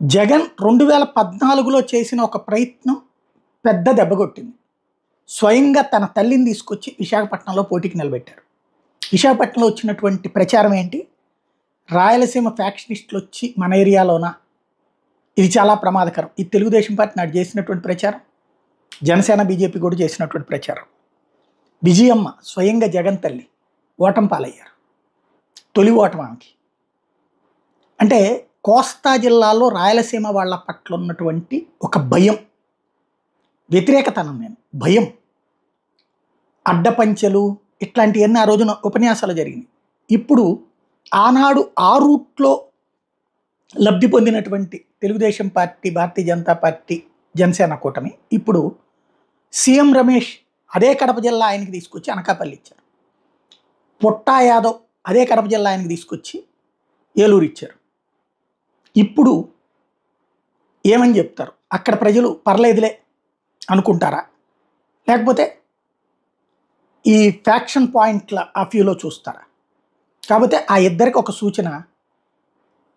జగన్ 2014లో చేసిన ఒక ప్రయత్నం పెద్ద దెబ్బకొట్టింది. స్వయంగా తన తల్లిని తీసుకొచ్చి విశాఖపట్నంలో పోటీకి నిలబెట్టారు. విశాఖపట్నంలో వచ్చినటువంటి ప్రచారం ఏంటి? రాయలసీమ ఫ్యాక్షనిస్టులు వచ్చి మన ఏరియాలోన ఇది చాలా ప్రమాదకరం. ఈ తెలుగుదేశం పార్టీ నాడు చేసినటువంటి ప్రచారం, జనసేన బీజేపీ కూడా చేసినటువంటి ప్రచారం. విజయమ్మ స్వయంగా జగన్ తల్లి ఓటమి పాలయ్యారు. తొలి ఓటమి ఆమెకి. అంటే కోస్తా జిల్లాలో రాయలసీమ వాళ్ళ పట్ల ఉన్నటువంటి ఒక భయం, వ్యతిరేకతనం, నేను భయం, అడ్డపంచెలు ఇట్లాంటివన్నీ ఆ రోజున ఉపన్యాసాలు జరిగినాయి. ఇప్పుడు ఆనాడు ఆ రూట్లో లబ్ధి పొందినటువంటి తెలుగుదేశం పార్టీ, భారతీయ జనతా పార్టీ, జనసేన కూటమి ఇప్పుడు సీఎం రమేష్ అదే కడప జిల్లా ఆయనకి తీసుకొచ్చి అనకాపల్లి ఇచ్చారు. పుట్టా యాదవ్ అదే కడప జిల్లా ఆయనకి తీసుకొచ్చి ఏలూరు ఇచ్చారు. ఇప్పుడు ఏమని చెప్తారు? అక్కడ ప్రజలు పర్లేదులే అనుకుంటారా? లేకపోతే ఈ ఫ్యాక్షన్ పాయింట్ల ఆ ఫ్యూలో చూస్తారా? కాకపోతే ఆ ఇద్దరికి ఒక సూచన,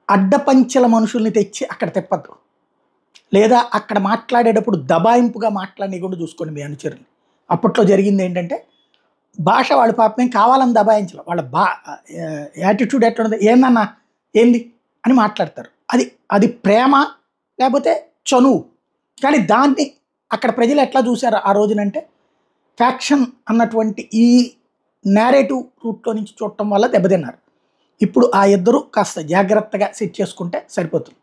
అడ్డపంచెల మనుషుల్ని తెచ్చి అక్కడ తిప్పద్దు, లేదా అక్కడ మాట్లాడేటప్పుడు దబాయింపుగా మాట్లాడకుండా చూసుకోండి మీ అనుచరుని. అప్పట్లో జరిగింది ఏంటంటే, భాష వాళ్ళు పాపం కావాలని దబాయించాలి, వాళ్ళ యాటిట్యూడ్ ఎట్లుంటుంది, ఏందన్నా ఏంది అని మాట్లాడతారు. అది ప్రేమ లేకపోతే చనువు. కానీ దాన్ని అక్కడ ప్రజలు ఎట్లా చూశారు ఆ రోజునంటే, ఫ్యాక్షన్ అన్నటువంటి ఈ నేరేటివ్ రూట్లో నుంచి చూడటం వల్ల దెబ్బతిన్నారు. ఇప్పుడు ఆ ఇద్దరు కాస్త జాగ్రత్తగా సెట్ చేసుకుంటే సరిపోతుంది.